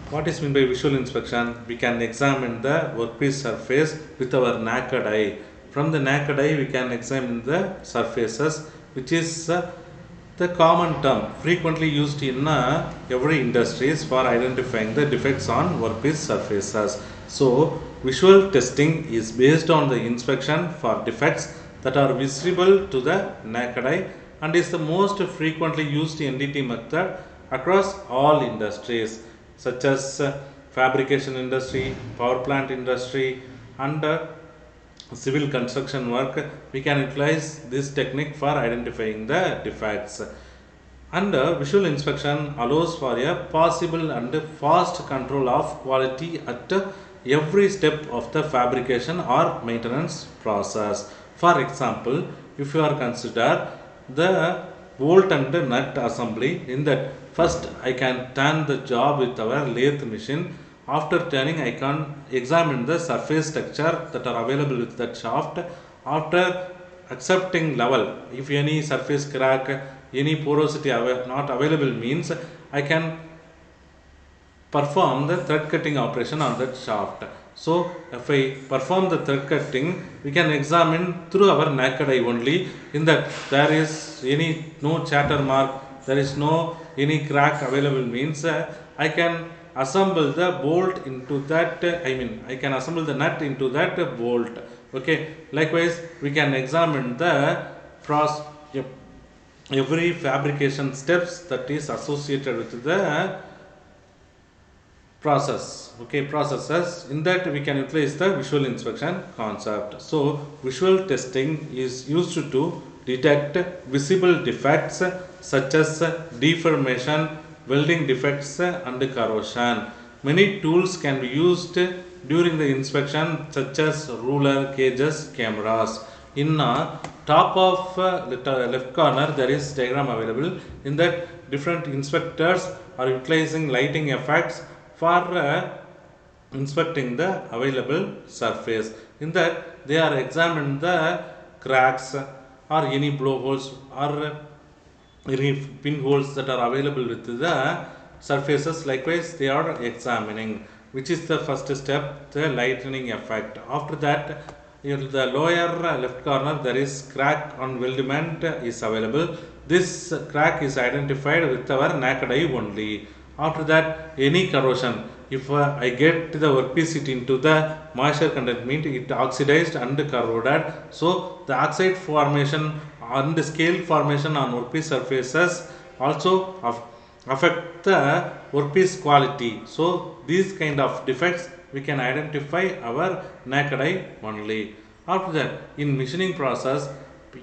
What is meant by visual inspection? We can examine the workpiece surface with our naked eye. From the naked eye, we can examine the surfaces, which is the common term frequently used in every industries for identifying the defects on workpiece surfaces. So, visual testing is based on the inspection for defects that are visible to the naked eye and is the most frequently used NDT method across all industries such as fabrication industry, power plant industry, and civil construction work. We can utilize this technique for identifying the defects. And visual inspection allows for a possible and fast control of quality at every step of the fabrication or maintenance process. For example, if you are consider the bolt and nut assembly, in that first I can turn the job with our lathe machine. After turning, I can examine the surface texture that are available with that shaft. After accepting level, if any surface crack, any porosity not available means I can perform the thread cutting operation on that shaft. So if I perform the thread cutting, we can examine through our naked eye only. In that there is any no chatter mark, there is no any crack available means I can assemble the bolt into that. I can assemble the nut into that bolt. Okay. Likewise, we can examine the process every fabrication steps that is associated with the processes. In that we can utilize the visual inspection concept. So visual testing is used to detect visible defects such as deformation, welding defects, and corrosion. Many tools can be used during the inspection such as ruler, gauges, cameras. In top of left corner there is diagram available. In that different inspectors are utilizing lighting effects for inspecting the available surface. In that they are examining the cracks or any blowholes or any pinholes that are available with the surfaces. Likewise, they are examining, which is the first step, the lightening effect. After that, in the lower left corner there is crack on weldment is available. This crack is identified with our naked eye only. After that, any corrosion, if I get the workpiece it into the moisture content means it oxidized and corroded. So the oxide formation and scale formation on workpiece surfaces also affect the workpiece quality. So these kind of defects we can identify our naked eye only. After that, in machining process,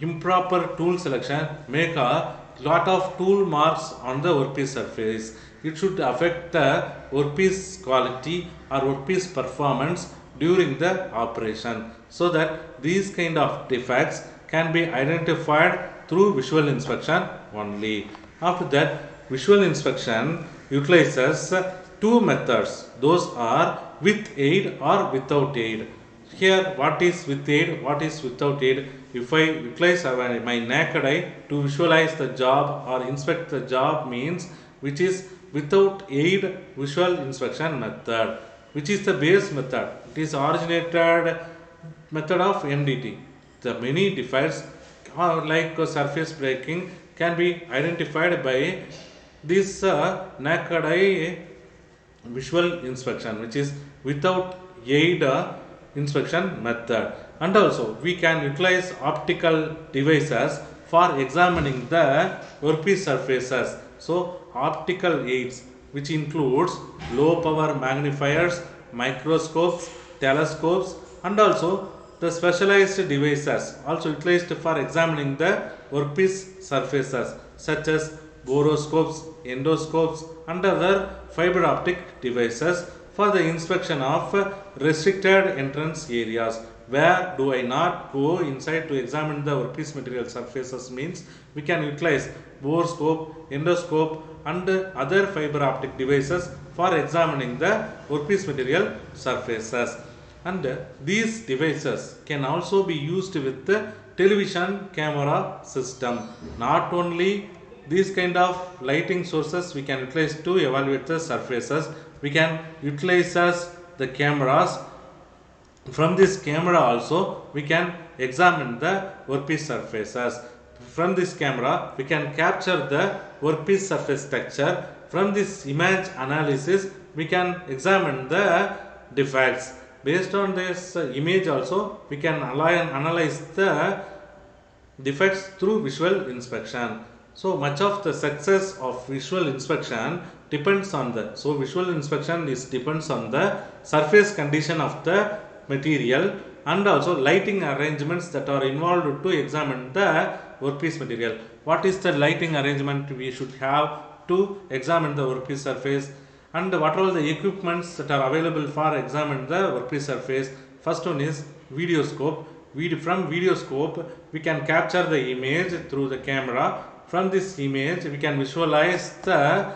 improper tool selection make a lot of tool marks on the workpiece surface. It should affect the workpiece quality or workpiece performance during the operation, so that these kind of defects can be identified through visual inspection only. After that, visual inspection utilizes two methods. Those are with aid or without aid. Here, what is with aid, what is without aid? If I utilize my naked eye to visualize the job or inspect the job means which is without aid visual inspection method, which is the base method. It is originated method of NDT. The many defects like surface breaking can be identified by this naked eye visual inspection, which is without aid inspection method. And also we can utilize optical devices for examining the workpiece surfaces. So optical aids, which includes low power magnifiers, microscopes, telescopes, and also the specialized devices also utilized for examining the workpiece surfaces such as boroscopes, endoscopes, and other fiber optic devices for the inspection of restricted entrance areas. Where do I not go inside to examine the workpiece material surfaces means we can utilize boroscope, endoscope, and other fiber optic devices for examining the workpiece material surfaces. And these devices can also be used with the television camera system. Not only these kind of lighting sources we can utilize to evaluate the surfaces, we can utilize as the cameras. From this camera also we can examine the workpiece surfaces. From this camera we can capture the workpiece surface texture. From this image analysis we can examine the defects. Based on this image also we can analyze the defects through visual inspection. So much of the success of visual inspection depends on the, so visual inspection is depends on the surface condition of the material and also lighting arrangements that are involved to examine the workpiece material. What is the lighting arrangement we should have to examine the workpiece surface, and what are all the equipments that are available for examine the workpiece surface? First one is videoscope. From videoscope we can capture the image through the camera. From this image we can visualize the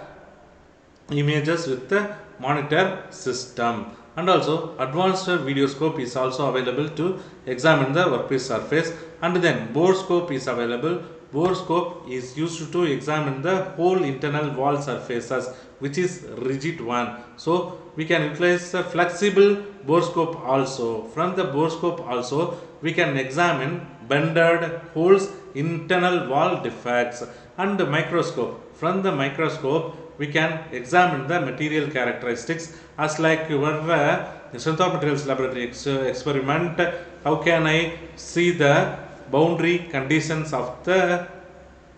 images with the monitor system, and also advanced videoscope is also available to examine the workpiece surface. And then borescope is available. Borescope is used to examine the whole internal wall surfaces, which is rigid one. So we can utilize a flexible borescope also. From the borescope also we can examine bended holes, internal wall defects. And the microscope. From the microscope we can examine the material characteristics, as like your strength of materials laboratory experiment. How can I see the boundary conditions of the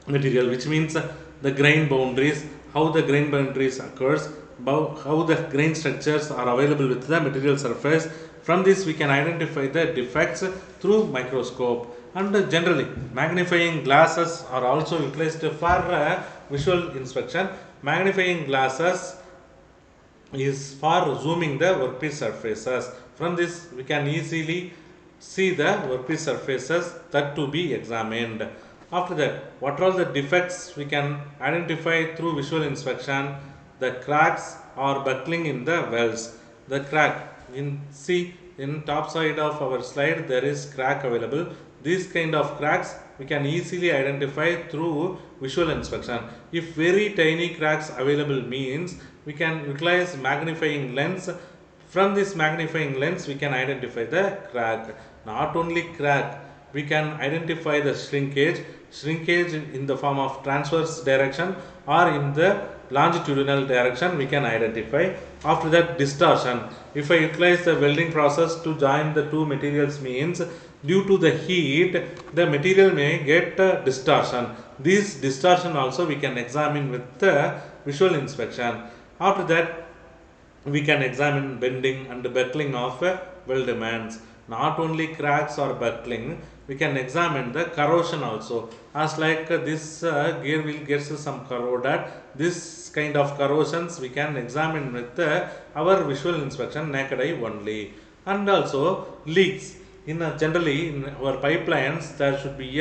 material, which means the grain boundaries, how the grain boundaries occurs, how the grain structures are available with the material surface. From this we can identify the defects through microscope. And generally magnifying glasses are also utilized for visual inspection. Magnifying glasses is for zooming the workpiece surfaces. From this we can easily see the workpiece surfaces that to be examined. After that, what are all the defects we can identify through visual inspection? The cracks or buckling in the welds. The crack, in top side of our slide there is crack available. These kind of cracks we can easily identify through visual inspection. If very tiny cracks available means we can utilize magnifying lens. From this magnifying lens we can identify the crack. Not only crack, we can identify the shrinkage in the form of transverse direction or in the longitudinal direction we can identify. After that, distortion. If I utilize the welding process to join the two materials means due to the heat the material may get distortion. This distortion also we can examine with the visual inspection. After that we can examine bending and buckling of weldments. Not only cracks or buckling, we can examine the corrosion also. As like this gear will get some corroded, this kind of corrosions we can examine with our visual inspection naked eye only. And also leaks. Generally in our pipelines there should be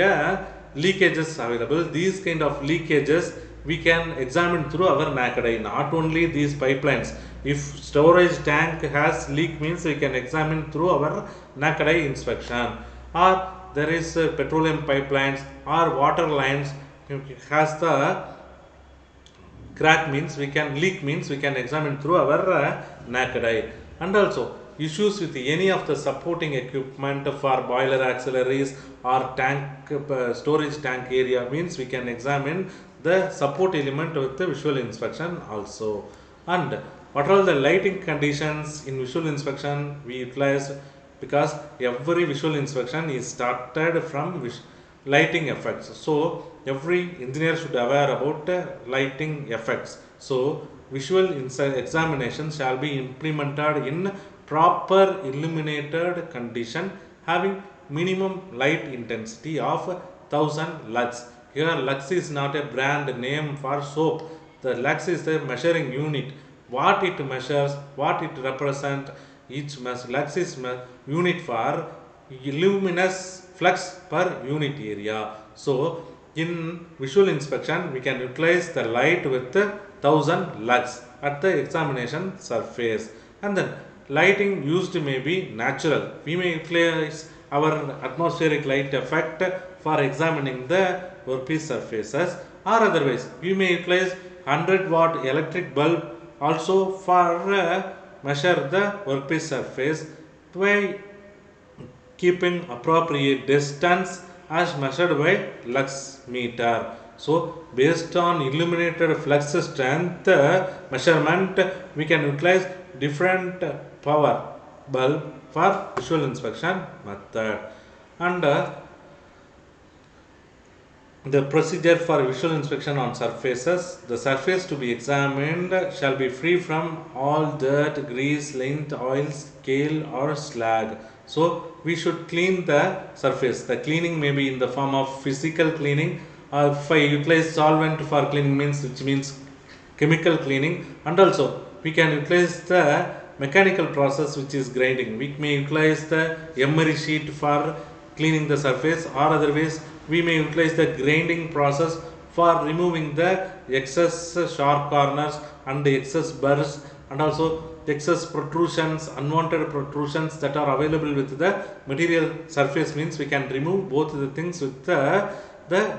leakages available. These kind of leakages we can examine through our naked eye. Not only these pipelines, if storage tank has leak means we can examine through our naked eye inspection, or there is petroleum pipelines or water lines has the crack means we can leak means we can examine through our naked eye. And also issues with any of the supporting equipment for boiler auxiliaries or tank storage tank area means we can examine the support element with the visual inspection also. And what are the lighting conditions in visual inspection we utilize, because every visual inspection is started from lighting effects. So every engineer should aware about lighting effects. So visual examination shall be implemented in proper illuminated condition having minimum light intensity of 1000 lux. Here lux is not a brand name for soap. The lux is the measuring unit. What it measures, what it represents, each lux is unit for luminous flux per unit area. So in visual inspection we can utilize the light with 1000 lux at the examination surface. And then lighting used may be natural. We may utilize our atmospheric light effect for examining the workpiece surfaces, or otherwise we may utilize 100 watt electric bulb also for measure the workpiece surface by keeping appropriate distance as measured by lux meter. So, based on illuminated flux strength measurement, we can utilize different power bulb for visual inspection method. And the procedure for visual inspection on surfaces. The surface to be examined shall be free from all dirt, grease, lint, oil, scale or slag. So we should clean the surface. The cleaning may be in the form of physical cleaning, or if I utilize solvent for cleaning which means chemical cleaning, and also we can utilize the mechanical process which is grinding. We may utilize the emery sheet for cleaning the surface, or otherwise we may utilize the grinding process for removing the excess sharp corners and the excess burrs, and also excess protrusions, unwanted protrusions that are available with the material surface. Means we can remove both the things with the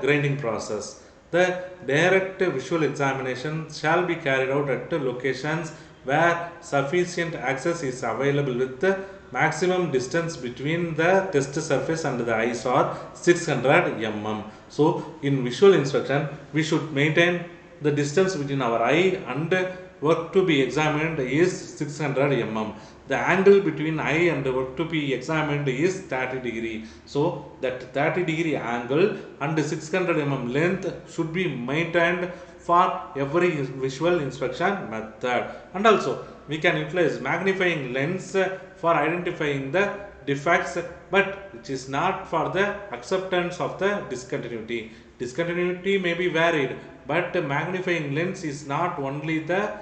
grinding process. The direct visual examination shall be carried out at locations where sufficient access is available with the maximum distance between the test surface and the eyes or 600 mm. So in visual inspection we should maintain the distance between our eye and work to be examined is 600 mm. The angle between eye and the work to be examined is 30 degree. So that 30 degree angle and 600 mm length should be maintained for every visual inspection method. And also we can utilize magnifying lens for identifying the defects, but which is not for the acceptance of the discontinuity. Discontinuity may be varied, but magnifying lens is not only the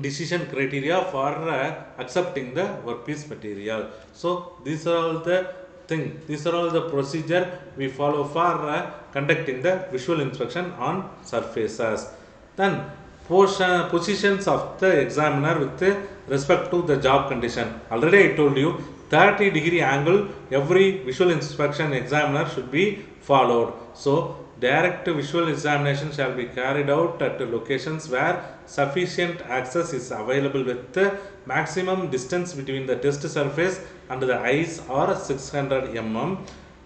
decision criteria for accepting the workpiece material. So these are all the these are all the procedure we follow for conducting the visual inspection on surfaces. Then positions of the examiner with respect to the job condition. Already I told you 30 degree angle every visual inspection examiner should be followed. So direct visual examination shall be carried out at locations where sufficient access is available with the maximum distance between the test surface and the eyes or 600 mm,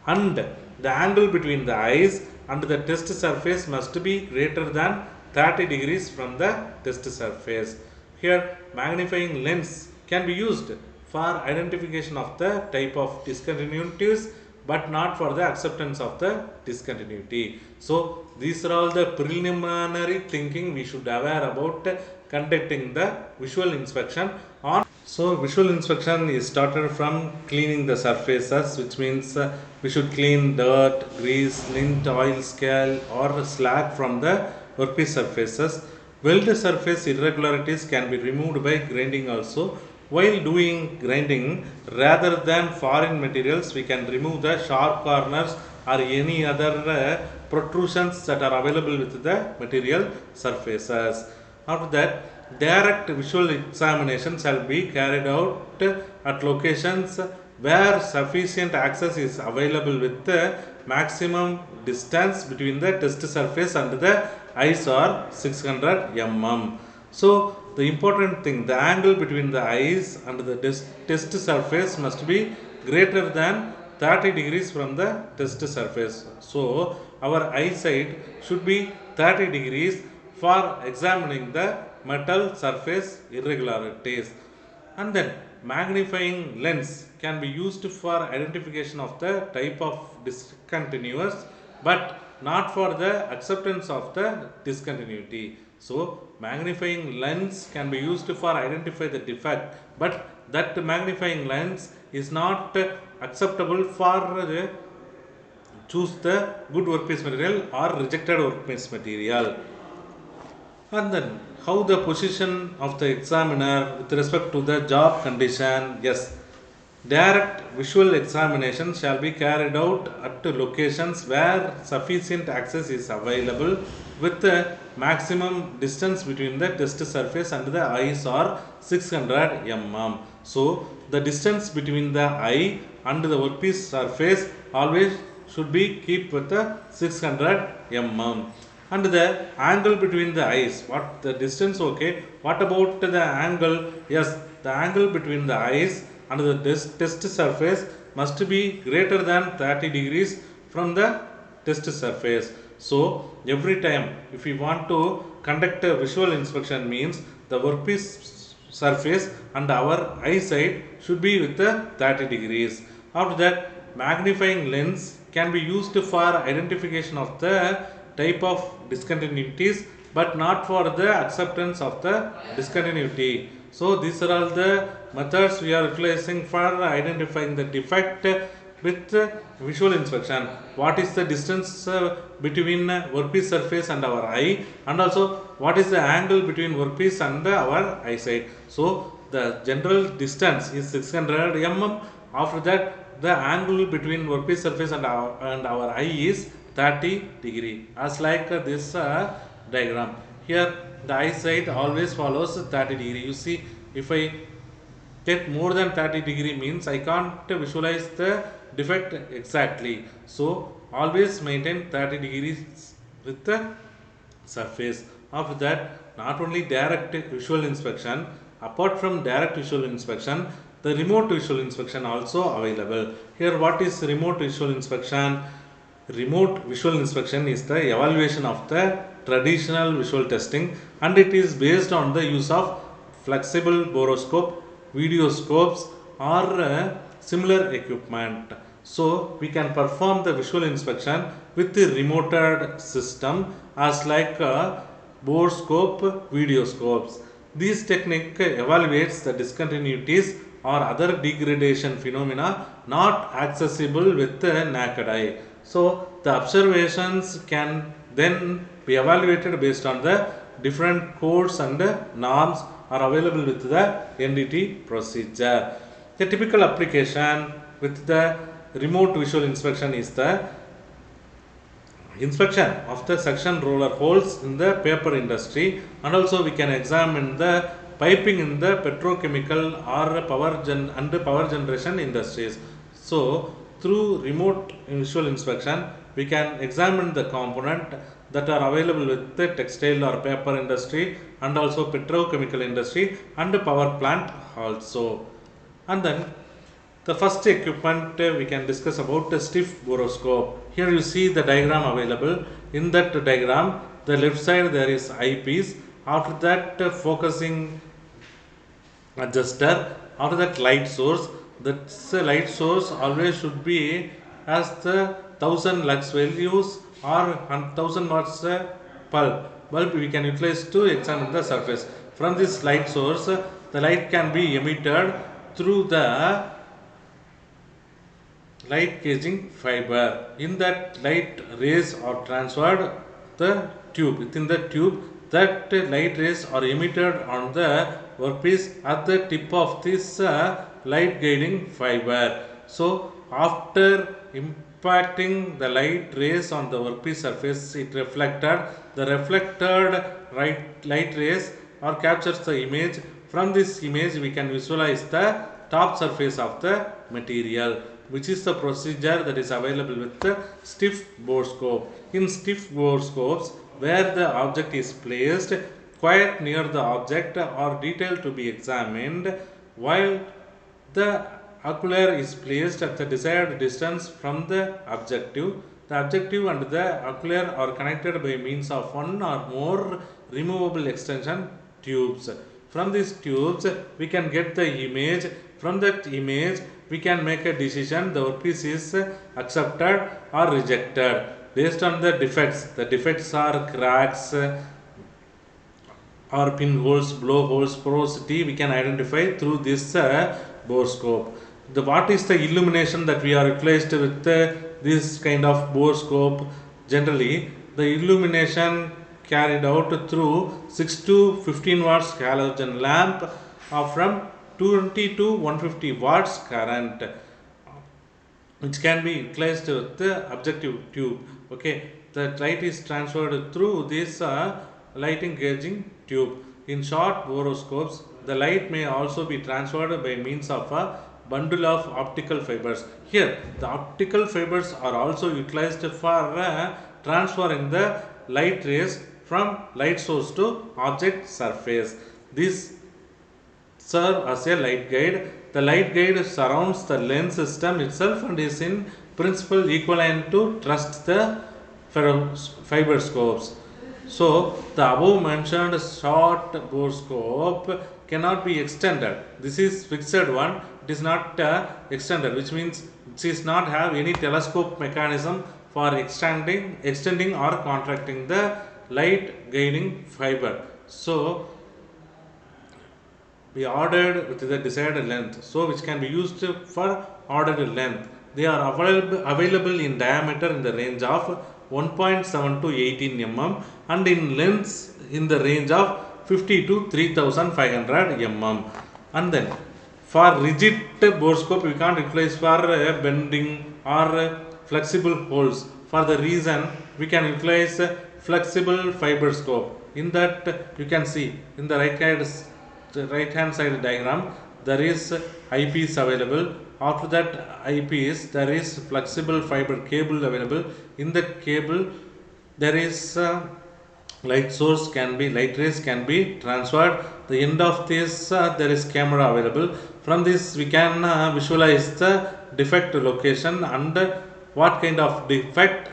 and the angle between the eyes and the test surface must be greater than 30 degrees from the test surface. Here magnifying lens can be used for identification of the type of discontinuities, but not for the acceptance of the discontinuity. So these are all the preliminary thinking we should aware about conducting the visual inspection on. So visual inspection is started from cleaning the surfaces, which means we should clean dirt, grease, lint, oil, scale or slag from the workpiece surfaces. Weld surface irregularities can be removed by grinding also. While doing grinding, rather than foreign materials, we can remove the sharp corners or any other protrusions that are available with the material surfaces. After that, direct visual examination shall be carried out at locations where sufficient access is available with the maximum distance between the test surface and the eyes are 600 mm. So the important thing, the angle between the eyes and the test surface must be greater than 30 degrees from the test surface. So our eyesight should be 30 degrees for examining the metal surface irregularities. And then magnifying lens can be used for identification of the type of discontinuous, but not for the acceptance of the discontinuity. So magnifying lens can be used for identify the defect, but that magnifying lens is not acceptable for choose the good workpiece material or rejected workpiece material. And then how the position of the examiner with respect to the job condition. Yes, direct visual examination shall be carried out at locations where sufficient access is available with the maximum distance between the test surface and the eyes are 600 mm. So the distance between the eye and the workpiece surface always should be keep with the 600 mm. And the angle between the eyes, what the distance, okay, what about the angle? Yes, the angle between the eyes and the test surface must be greater than 30 degrees from the test surface. So every time if we want to conduct a visual inspection, means the workpiece surface and our eyesight should be with the 30 degrees. After that, magnifying lens can be used for identification of the type of discontinuities, but not for the acceptance of the discontinuity. So these are all the methods we are utilizing for identifying the defect with visual inspection. What is the distance between workpiece surface and our eye, and also what is the angle between workpiece and our eyesight. So the general distance is 600 mm. After that, the angle between workpiece surface and our eye is 30 degree, as like this diagram. Here the eyesight always follows 30 degree. You see, if I get more than 30 degree, means I can't visualize the defect exactly. So always maintain 30 degrees with the surface. After that, not only direct visual inspection, apart from direct visual inspection, the remote visual inspection also available. Here, what is remote visual inspection? Remote visual inspection is the evaluation of the traditional visual testing, and it is based on the use of flexible borescope, videoscopes, or similar equipment. So we can perform the visual inspection with the remoted system, as like borescope, videoscopes. This technique evaluates the discontinuities or other degradation phenomena not accessible with the naked eye. So the observations can then be evaluated based on the different codes and norms are available with the NDT procedure. A typical application with the remote visual inspection is the inspection of the suction roller holes in the paper industry, and also we can examine the piping in the petrochemical or power generation industries. So through remote visual inspection, we can examine the component that are available with the textile or paper industry, and also petrochemical industry and power plant also. And then the first equipment we can discuss about the stiff borescope. Here you see the diagram available. In that diagram, the left side there is eyepiece. After that, focusing adjuster. After that, light source. That light source always should be as the 1000 lux values or 1000 watts bulb we can utilize to examine the surface. From this light source, the light can be emitted through the light gauging fiber. In that, light rays are transferred the tube. Within the tube, that light rays are emitted on the workpiece at the tip of this light guiding fiber. So after impacting the light rays on the workpiece surface, it reflected. The reflected light rays or captures the image. From this image, we can visualize the top surface of the material, which is the procedure that is available with the stiff borescope. In stiff borescopes, where the object is placed quite near the object or detail to be examined, while the ocular is placed at the desired distance from the objective. The objective and the ocular are connected by means of one or more removable extension tubes. From these tubes, we can get the image. From that image, we can make a decision the workpiece is accepted or rejected based on the defects. The defects are cracks or pinholes, blowholes, porosity. We can identify through this borescope. What is the illumination that we are utilized with this kind of borescope? Generally, the illumination carried out through 6 to 15 watts halogen lamp from 20 to 150 watts current, which can be utilized with the objective tube. Okay, the light is transferred through this lighting gauging tube. In short borescopes, the light may also be transferred by means of a bundle of optical fibers. Here, the optical fibers are also utilized for transferring the light rays from light source to object surface. This serve as a light guide. The light guide surrounds the lens system itself and is in principle equivalent to trust the fiber scopes. So the above mentioned short borescope cannot be extended. This is fixed one. It is not extended, which means it is not have any telescope mechanism for extending or contracting the light guiding fiber. So be ordered with the desired length, so which can be used for ordered length. They are available in diameter in the range of 1.7 to 18 mm and in lengths in the range of 50 to 3500 mm. And then for rigid borescope we can't utilize for bending or flexible holes. For the reason we can utilize flexible fiber scope. In that you can see in the right hand side diagram there is eyepiece available. After that eyepiece there is flexible fiber cable available. In the cable there is light rays can be transferred. The end of this there is camera available. From this we can visualize the defect location and what kind of defect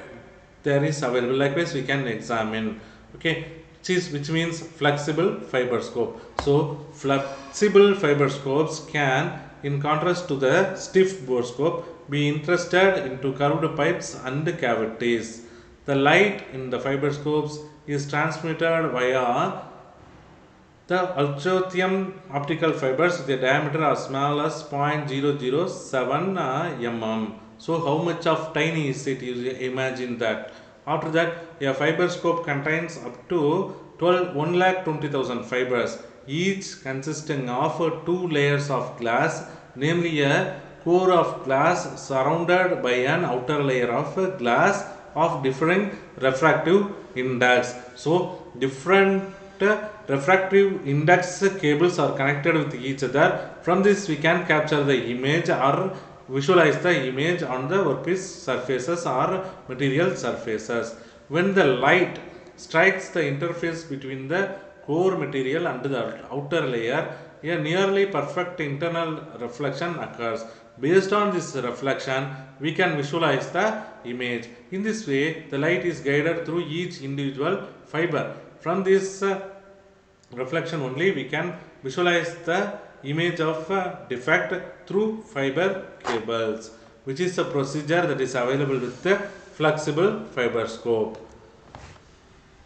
there is available. Likewise we can examine. Okay, which means flexible fiber scope. So flexible fiber scopes can, in contrast to the stiff borescope, be interested into curved pipes and cavities. The light in the fiber scopes is transmitted via the ultrothium optical fibers with a diameter as small as 0.007 mm. So how much of tiny is it? You imagine that. After that, a fiber scope contains up to 1,20,000 fibers, each consisting of two layers of glass, namely a core of glass surrounded by an outer layer of glass of differing refractive index. So different refractive index cables are connected with each other. From this we can capture the image or visualize the image on the workpiece surfaces or material surfaces. When the light strikes the interface between the core material and the outer layer, a nearly perfect internal reflection occurs. Based on this reflection, we can visualize the image. In this way, the light is guided through each individual fiber. From this reflection only, we can visualize the image of defect through fiber cables, which is a procedure that is available with the flexible fiber scope.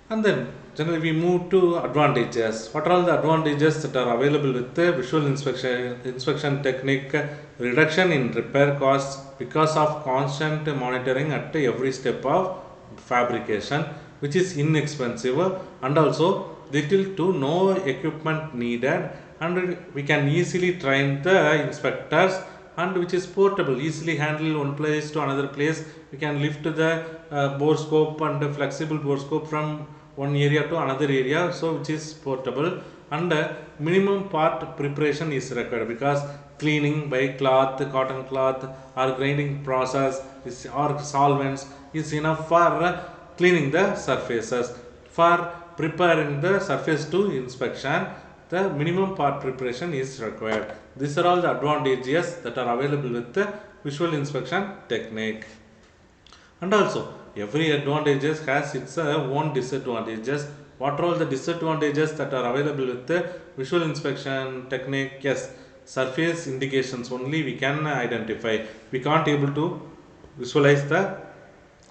And then generally we move to advantages. What are all the advantages that are available with the visual inspection technique? Reduction in repair costs because of constant monitoring at every step of fabrication, which is inexpensive, and also little to no equipment needed, and we can easily train the inspectors, and which is portable, easily handle one place to another place. We can lift the borescope and the flexible borescope from one area to another area, so which is portable, and minimum part preparation is required because cleaning by cotton cloth or grinding process or solvents is enough for cleaning the surfaces. For preparing the surface to inspection, the minimum part preparation is required. These are all the advantages that are available with the visual inspection technique. And also every advantages has its own disadvantages. What are all the disadvantages that are available with the visual inspection technique? Yes, surface indications only we can identify. We can't able to visualize the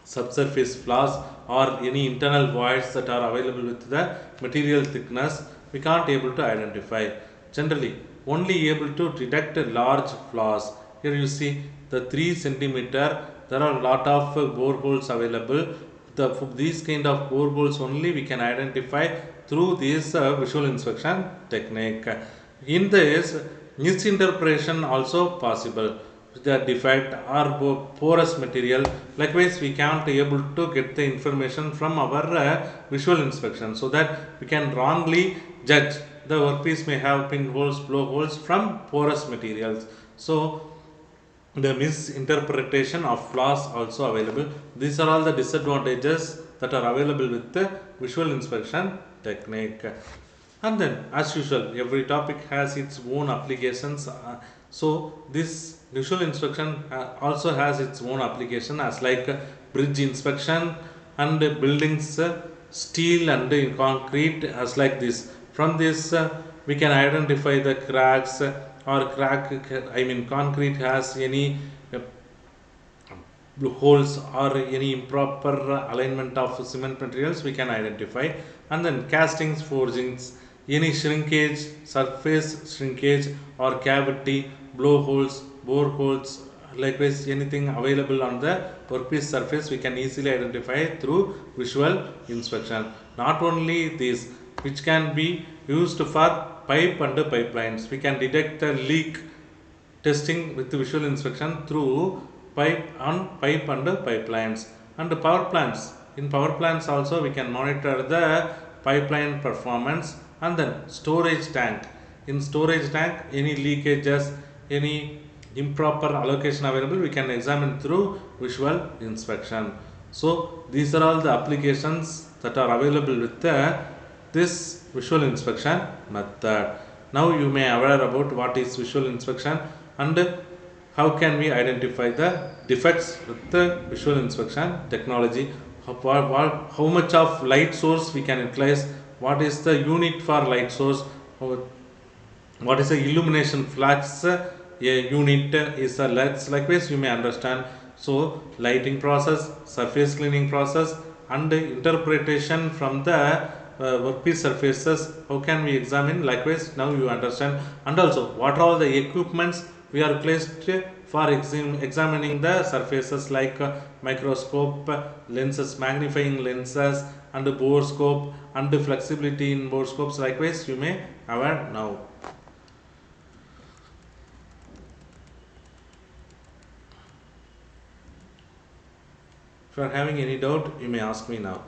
subsurface flaws or any internal voids that are available with the material thickness. We can't able to identify. Generally only able to detect large flaws. Here you see the 3 centimeter. There are a lot of boreholes available. These kind of boreholes only we can identify through this visual inspection technique. In this, misinterpretation also possible. The defect or porous material. Likewise, we can't able to get the information from our visual inspection, so that we can wrongly judge the workpiece may have pinholes, blowholes from porous materials. So the misinterpretation of flaws also available. These are all the disadvantages that are available with the visual inspection technique. And then, as usual, every topic has its own applications. So this visual inspection also has its own application, as like bridge inspection and buildings, steel and concrete, as like this. From this, we can identify the cracks, or crack, I mean concrete has any holes or any improper alignment of cement materials, we can identify. And then castings, forgings, any shrinkage, surface shrinkage or cavity, blowholes, boreholes, likewise anything available on the workpiece surface, we can easily identify through visual inspection. Not only this, which can be used for pipe and pipelines, we can detect the leak testing with visual inspection through pipe and pipelines. And power plants, in power plants also we can monitor the pipeline performance. And then storage tank, in storage tank any leakages, any improper allocation available, we can examine through visual inspection. So these are all the applications that are available with this visual inspection method. Now you may aware about what is visual inspection and how can we identify the defects with the visual inspection technology. How much of light source we can utilize, what is the unit for light source, what is the illumination flux, a unit is a lux, likewise you may understand. So lighting process, surface cleaning process, and interpretation from the workpiece surfaces, how can we examine, likewise now you understand. And also what are all the equipments we are placed for examining the surfaces, like microscope, lenses, magnifying lenses, and borescope, and flexibility in borescopes, likewise you may aware now. If you are having any doubt, you may ask me now.